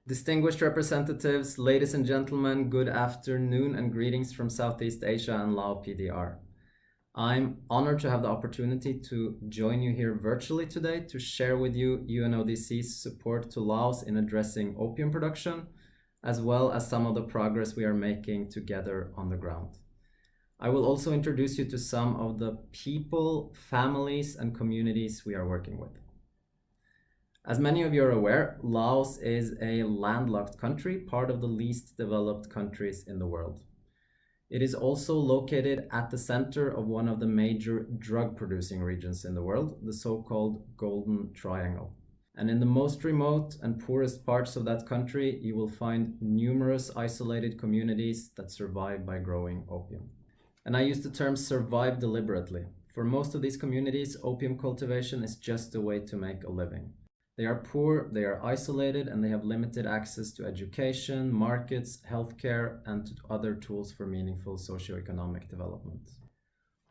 Distinguished representatives, ladies and gentlemen, good afternoon and greetings from Southeast Asia and Laos PDR. I'm honored to have the opportunity to join you here virtually today to share with you UNODC's support to Laos in addressing opium production, as well as some of the progress we are making together on the ground. I will also introduce you to some of the people, families, and communities we are working with. As many of you are aware, Laos is a landlocked country, part of the least developed countries in the world. It is also located at the center of one of the major drug-producing regions in the world, the so-called Golden Triangle. And in the most remote and poorest parts of that country, you will find numerous isolated communities that survive by growing opium. And I use the term survive deliberately. For most of these communities, opium cultivation is just a way to make a living. They are poor, they are isolated, and they have limited access to education, markets, healthcare, and to other tools for meaningful socioeconomic development.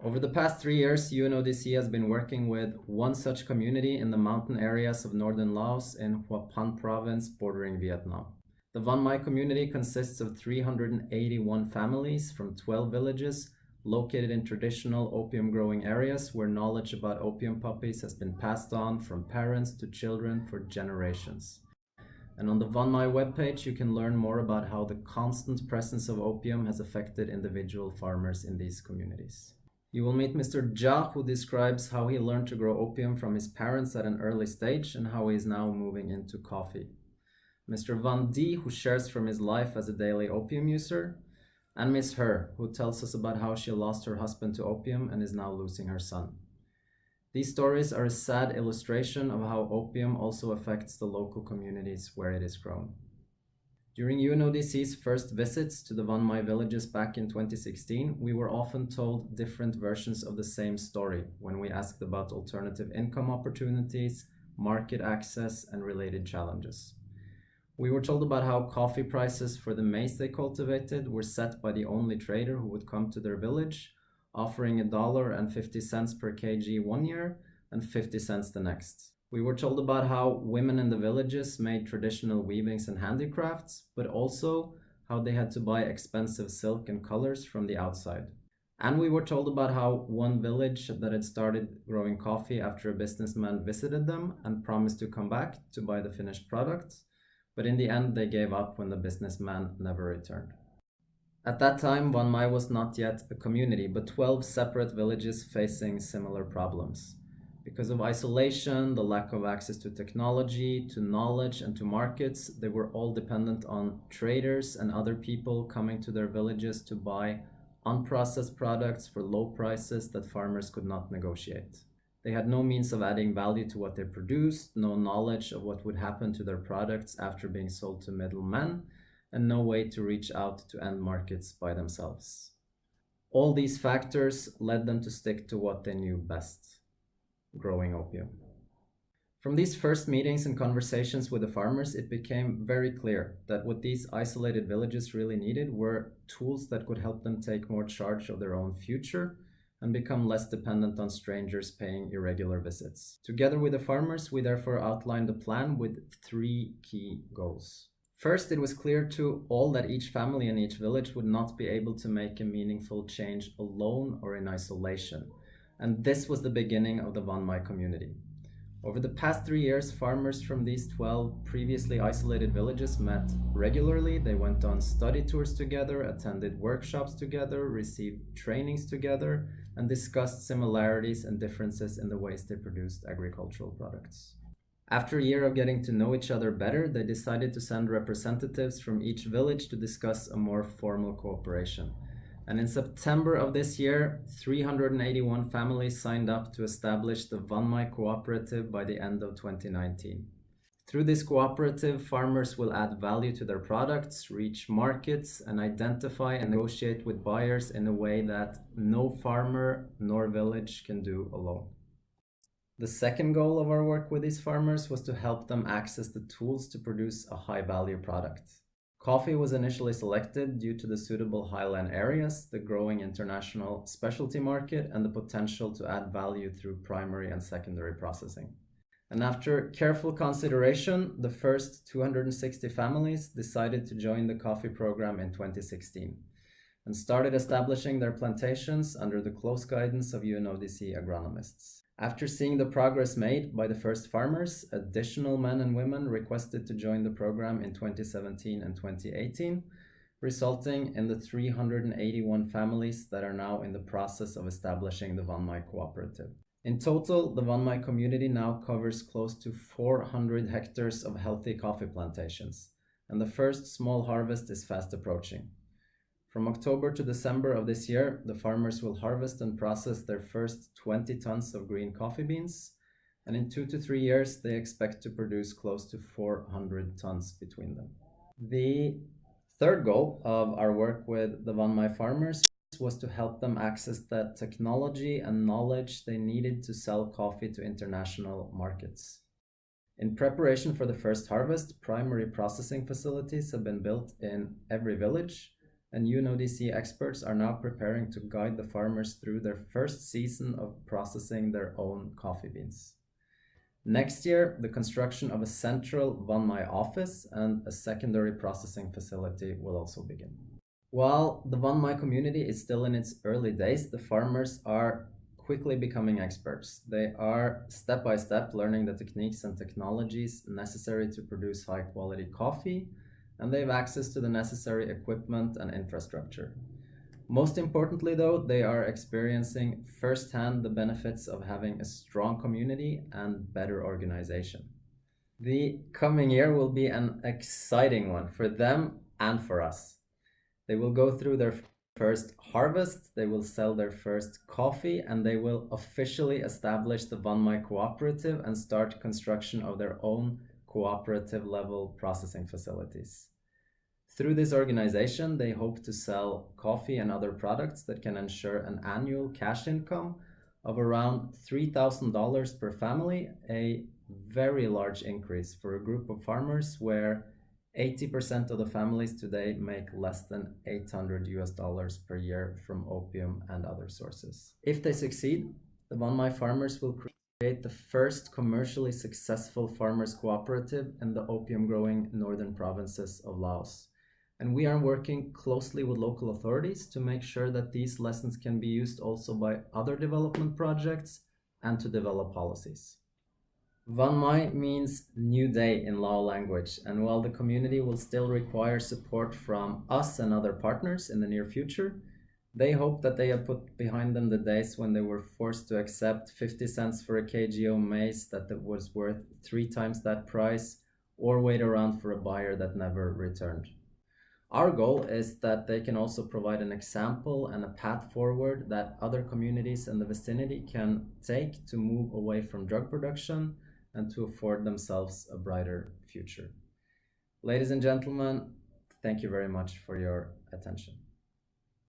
Over the past 3 years, UNODC has been working with one such community in the mountain areas of northern Laos in Hua Pan province bordering Vietnam. The Vanmai community consists of 381 families from 12 villages located in traditional opium growing areas where knowledge about opium poppies has been passed on from parents to children for generations. And on the Vanmai webpage, you can learn more about how the constant presence of opium has affected individual farmers in these communities. You will meet Mr. Jia, who describes how he learned to grow opium from his parents at an early stage and how he is now moving into coffee. Mr. Van D, who shares from his life as a daily opium user, and Miss Her, who tells us about how she lost her husband to opium and is now losing her son. These stories are a sad illustration of how opium also affects the local communities where it is grown. During UNODC's first visits to the Vanmai villages back in 2016, we were often told different versions of the same story when we asked about alternative income opportunities, market access, and related challenges. We were told about how coffee prices for the maize they cultivated were set by the only trader who would come to their village, offering $1.50 per kg one year and 50 cents the next. We were told about how women in the villages made traditional weavings and handicrafts, but also how they had to buy expensive silk and colors from the outside. And we were told about how one village that had started growing coffee after a businessman visited them and promised to come back to buy the finished product, but in the end they gave up when the businessman never returned. At that time, Vanmai was not yet a community, but 12 separate villages facing similar problems. Because of isolation, the lack of access to technology, to knowledge, and to markets, they were all dependent on traders and other people coming to their villages to buy unprocessed products for low prices that farmers could not negotiate. They had no means of adding value to what they produced, no knowledge of what would happen to their products after being sold to middlemen, and no way to reach out to end markets by themselves. All these factors led them to stick to what they knew best: growing opium. From these first meetings and conversations with the farmers, it became very clear that what these isolated villages really needed were tools that could help them take more charge of their own future and become less dependent on strangers paying irregular visits. Together with the farmers, we therefore outlined a plan with 3 key goals. First, it was clear to all that each family in each village would not be able to make a meaningful change alone or in isolation. And this was the beginning of the Vanmai community. Over the past 3 years, farmers from these 12 previously isolated villages met regularly. They went on study tours together, attended workshops together, received trainings together, and discussed similarities and differences in the ways they produced agricultural products. After a year of getting to know each other better, they decided to send representatives from each village to discuss a more formal cooperation. And in September of this year, 381 families signed up to establish the Vanmai Cooperative by the end of 2019. Through this cooperative, farmers will add value to their products, reach markets, and identify and negotiate with buyers in a way that no farmer nor village can do alone. The second goal of our work with these farmers was to help them access the tools to produce a high-value product. Coffee was initially selected due to the suitable highland areas, the growing international specialty market, and the potential to add value through primary and secondary processing. And after careful consideration, the first 260 families decided to join the coffee program in 2016 and started establishing their plantations under the close guidance of UNODC agronomists. After seeing the progress made by the first farmers, additional men and women requested to join the program in 2017 and 2018, resulting in the 381 families that are now in the process of establishing the Vanmai cooperative. In total, the Vanmai community now covers close to 400 hectares of healthy coffee plantations, and the first small harvest is fast approaching. From October to December of this year, the farmers will harvest and process their first 20 tons of green coffee beans, and in 2 to 3 years, they expect to produce close to 400 tons between them. The third goal of our work with the Vanmai farmers was to help them access the technology and knowledge they needed to sell coffee to international markets. In preparation for the first harvest, primary processing facilities have been built in every village, and UNODC experts are now preparing to guide the farmers through their first season of processing their own coffee beans. Next year, the construction of a central Vanmai office and a secondary processing facility will also begin. While the Vanmai community is still in its early days, the farmers are quickly becoming experts. They are step by step learning the techniques and technologies necessary to produce high quality coffee, and they have access to the necessary equipment and infrastructure. Most importantly, though, they are experiencing firsthand the benefits of having a strong community and better organization. The coming year will be an exciting one for them and for us. They will go through their first harvest, they will sell their first coffee, and they will officially establish the Vanmai cooperative and start construction of their own cooperative level processing facilities. Through this organization, they hope to sell coffee and other products that can ensure an annual cash income of around $3,000 per family, a very large increase for a group of farmers where 80% of the families today make less than $800 per year from opium and other sources. If they succeed, the Vanmai farmers will create the first commercially successful farmers cooperative in the opium growing northern provinces of Laos. And we are working closely with local authorities to make sure that these lessons can be used also by other development projects and to develop policies. Vanmai means new day in Lao language, and while the community will still require support from us and other partners in the near future, they hope that they have put behind them the days when they were forced to accept 50 cents for a kg of maize that was worth 3 times that price, or wait around for a buyer that never returned. Our goal is that they can also provide an example and a path forward that other communities in the vicinity can take to move away from drug production and to afford themselves a brighter future. Ladies and gentlemen, thank you very much for your attention.